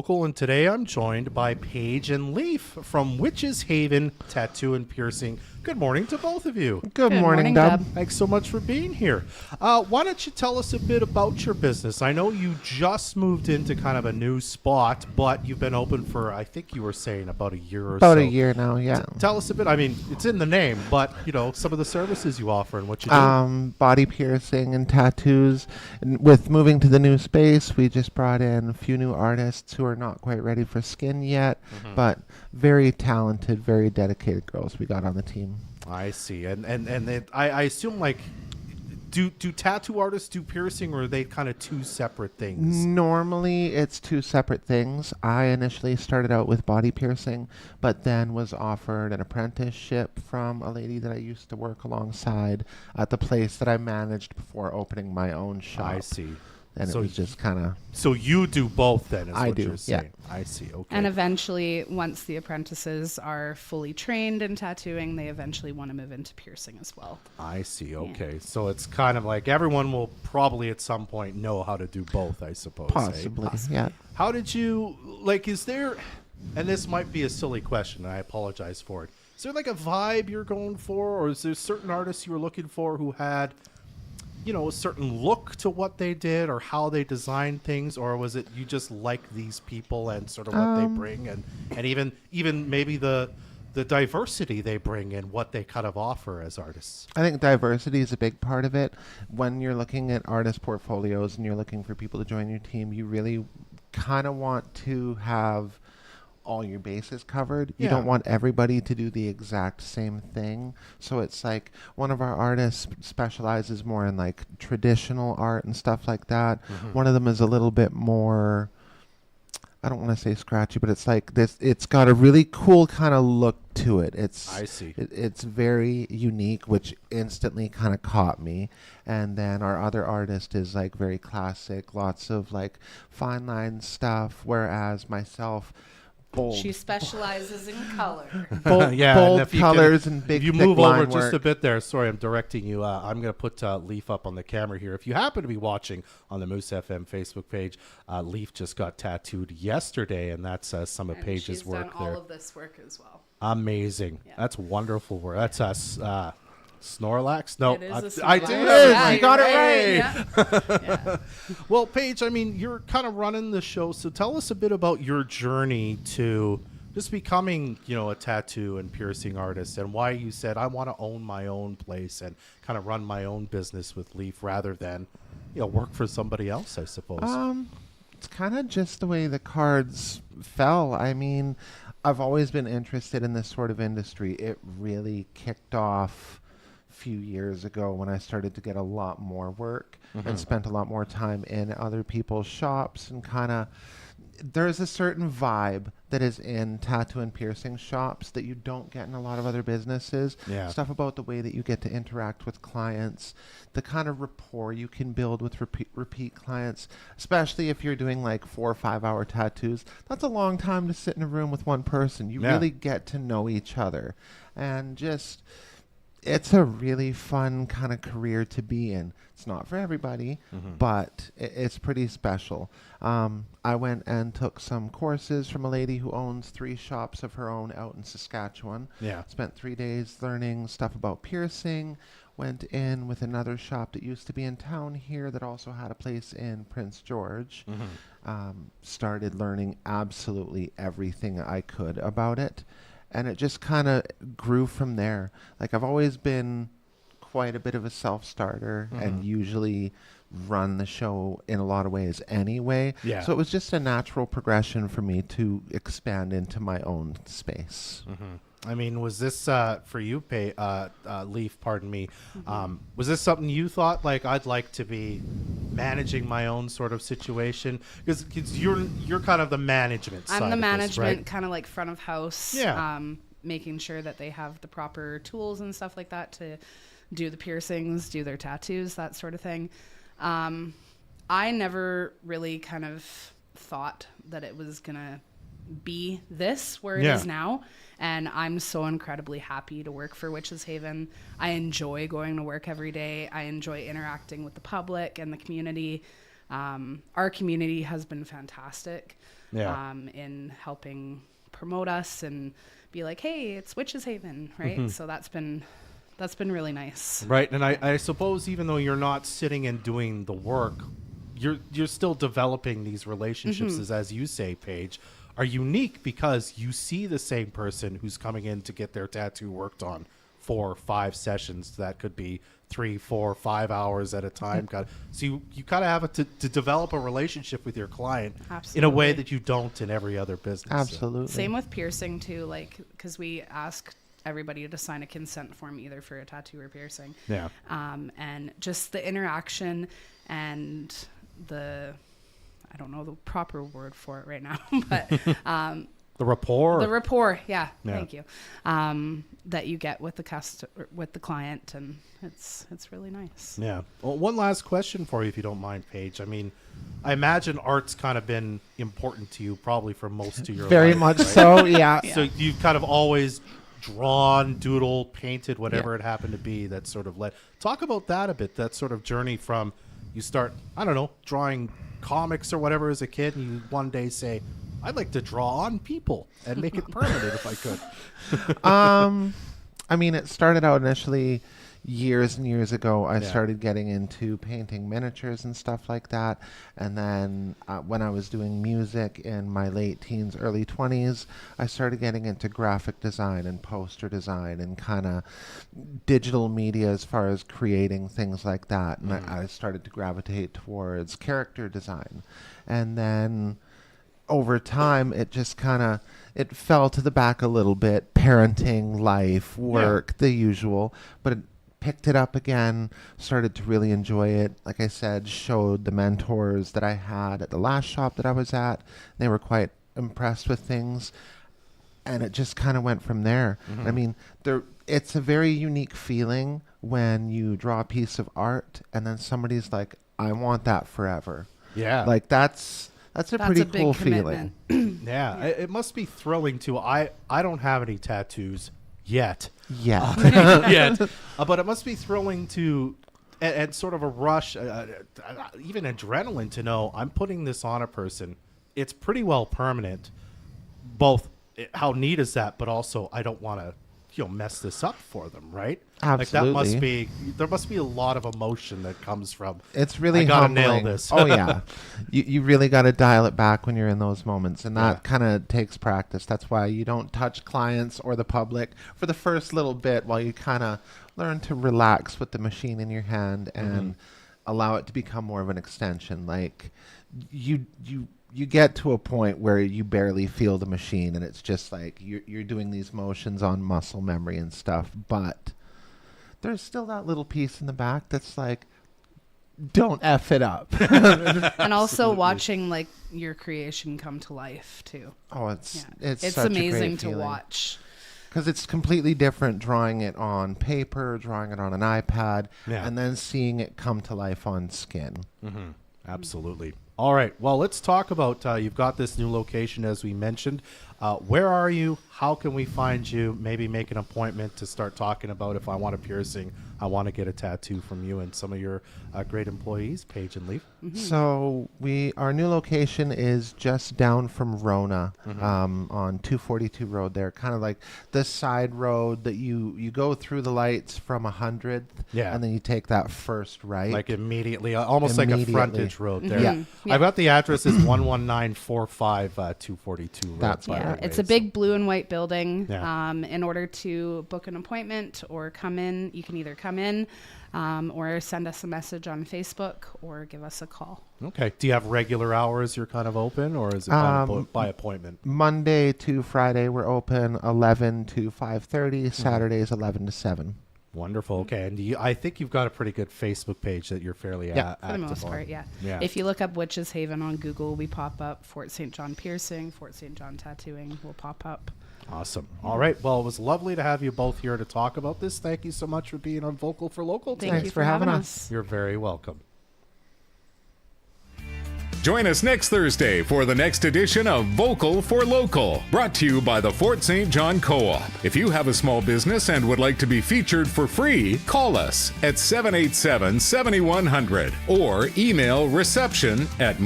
And today I'm joined by Paige and Leaf from Witch's Haven Tattoo and Piercing. Good morning to both of you. Good morning, Dub. Thanks so much for being here. Why don't you tell us a bit about your business? I know you just moved into kind of a new spot, but you've been open for, I think you were saying, about a year or so. About a year now, yeah. Tell us a bit. I mean, it's in the name, but, you know, some of the services you offer and what you do. Body piercing and tattoos. And with moving to the new space, we just brought in a few new artists who are not quite ready for skin yet, but very talented, very dedicated girls we got on the team. I see. I assume, like, do tattoo artists do piercing, or are they kind of two separate things? Normally, it's two separate things. I initially started out with body piercing, but then was offered an apprenticeship from a lady that I used to work alongside at the place that I managed before opening my own shop. I see. And So it was just kind of... So you do both then, is I what do, you're saying. yeah. I see. Okay. And eventually, once the apprentices are fully trained in tattooing, they eventually want to move into piercing as well. I see. Okay. So it's kind of like everyone will probably at some point know how to do both, I suppose. Possibly, yeah. How did you, like, is there, and this might be a silly question, and I apologize for it. Is there like a vibe you're going for, or is there certain artists you were looking for who had, you know, a certain look to what they did or how they designed things, or was it you just like these people and sort of what they bring and even maybe the diversity they bring and what they kind of offer as artists? I think diversity is a big part of it. When you're looking at artist portfolios and you're looking for people to join your team, you really kind of want to have all your bases covered. You don't want everybody to do the exact same thing. So it's like one of our artists specializes more in like traditional art and stuff like that. One of them is a little bit more, I don't want to say scratchy, but it's like this, it's got a really cool kind of look to it. I see. It's very unique, which instantly kind of caught me. And then our other artist is like very classic, lots of like fine line stuff, whereas myself, bold. She specializes in color. Bold, bold colors and big, if you thick move over line just work. a bit there, sorry, I'm directing you. I'm going to put Leaf up on the camera here. If you happen to be watching on the Moose FM Facebook page, Leaf just got tattooed yesterday, and that's some of And Paige's she's work done there. all of this work as well. Amazing. Yeah. That's wonderful work. That's us. Snorlax? No, It is a I Snorlax. did Yeah, it. you're Got it right. right. Yeah. Well, Paige, I mean, you're kind of running the show, so tell us a bit about your journey to just becoming, you know, a tattoo and piercing artist, and why you said, I want to own my own place and kind of run my own business with Leaf rather than, you know, work for somebody else, I suppose. It's kind of just the way the cards fell. I mean, I've always been interested in this sort of industry. It really kicked off a few years ago when I started to get a lot more work and spent a lot more time in other people's shops, and kind of there's a certain vibe that is in tattoo and piercing shops that you don't get in a lot of other businesses. Yeah. Stuff about the way that you get to interact with clients, the kind of rapport you can build with repeat clients, especially if you're doing like 4 or 5 hour tattoos. That's a long time to sit in a room with one person. You really get to know each other, and just it's a really fun kind of career to be in. It's not for everybody, but it's pretty special. I went and took some courses from a lady who owns 3 shops of her own out in Saskatchewan. Yeah. Spent 3 days learning stuff about piercing. Went in with another shop that used to be in town here that also had a place in Prince George. Started learning absolutely everything I could about it. And it just kind of grew from there. Like, I've always been quite a bit of a self-starter and usually run the show in a lot of ways anyway. Yeah. So it was just a natural progression for me to expand into my own space. I mean, was this for you, Leaf? Pardon me. Was this something you thought, like, I'd like to be managing my own sort of situation? Because you're kind of the management side. I'm the of management, this, right? kind of like front of house. Yeah. Making sure that they have the proper tools and stuff like that to do the piercings, do their tattoos, that sort of thing. I never really kind of thought that it was gonna be this where it is now, and I'm so incredibly happy to work for Witch's Haven. I enjoy going to work every day. I enjoy interacting with the public and the community. Our community has been fantastic. in helping promote us and be like, hey, it's Witches Haven, right? So that's been really nice. Right. And I suppose even though you're not sitting and doing the work, you're still developing these relationships, as you say, Paige, are unique because you see the same person who's coming in to get their tattoo worked on 4 or 5 sessions. That could be 3, 4, 5 hours at a time. So you kind of have to develop a relationship with your client in a way that you don't in every other business. Absolutely. Same with piercing too, like, because we ask everybody to sign a consent form either for a tattoo or piercing. Yeah. And just the interaction and I don't know the proper word for it right now, but The rapport. The rapport, yeah. Thank you. That you get with the client, and it's really nice. Yeah. Well, one last question for you, if you don't mind, Paige. I mean, I imagine art's kind of been important to you probably for most of your life. Very much right? so, yeah. So you've kind of always drawn, doodled, painted, whatever it happened to be that sort of led. Talk about that a bit, that sort of journey from you start, I don't know, drawing comics or whatever as a kid, and you one day say, I'd like to draw on people and make it permanent if I could. I mean, it started out initially years and years ago. I started getting into painting miniatures and stuff like that. And then when I was doing music in my late teens, early 20s, I started getting into graphic design and poster design and kind of digital media as far as creating things like that. And I started to gravitate towards character design. And then over time, it just kind of, it fell to the back a little bit. Parenting, life, work, the usual. But it picked it up again, started to really enjoy it. Like I said, showed the mentors that I had at the last shop that I was at. They were quite impressed with things. And it just kind of went from there. I mean, it's a very unique feeling when you draw a piece of art and then somebody's like, I want that forever. Yeah. Like that's a pretty cool feeling. Yeah, it must be thrilling too. I don't have any tattoos yet. Yeah. But it must be thrilling to, and sort of a rush, even adrenaline to know I'm putting this on a person. It's pretty well permanent. Both, how neat is that? But also, I don't want to, mess this up for them, right? Absolutely. Like there must be a lot of emotion that comes from. It's really I gotta humbling. nail this. Oh yeah, you really got to dial it back when you're in those moments, and that kind of takes practice. That's why you don't touch clients or the public for the first little bit while you kind of learn to relax with the machine in your hand and allow it to become more of an extension. Like you get to a point where you barely feel the machine, and it's just like you're doing these motions on muscle memory and stuff, but there's still that little piece in the back that's like, don't F it up. And also watching like your creation come to life too. Oh, it's such amazing a great to watch. Because it's completely different drawing it on paper, drawing it on an iPad, and then seeing it come to life on skin. Absolutely. All right. Well, let's talk about, you've got this new location, as we mentioned. Where are you? How can we find you? Maybe make an appointment to start talking about if I want a piercing, I want to get a tattoo from you and some of your great employees, Paige and Leaf. So our new location is just down from Rona on 242 Road there, kind of like the side road that you go through the lights from 100th, and then you take that first right. Like immediately, almost like a frontage road there. Yeah. I've got the address is 11945 242 Road. That's Yeah, right. it's a big blue and white building. Yeah. In order to book an appointment or come in, you can either come in or send us a message on Facebook or give us a call. Okay. Do you have regular hours you're kind of open, or is it by appointment? Monday to Friday we're open 11 to 5:30. Saturdays 11 to 7. Wonderful. Okay. And I think you've got a pretty good Facebook page that you're fairly active For the most on. part, yeah. If you look up Witches Haven on Google, we pop up. Fort St. John Piercing, Fort St. John Tattooing will pop up. Awesome. All right. Well, it was lovely to have you both here to talk about this. Thank you so much for being on Vocal for Local today. Thank you for having us. You're very welcome. Join us next Thursday for the next edition of Vocal for Local, brought to you by the Fort St. John Co-op. If you have a small business and would like to be featured for free, call us at 787-7100 or email reception@movie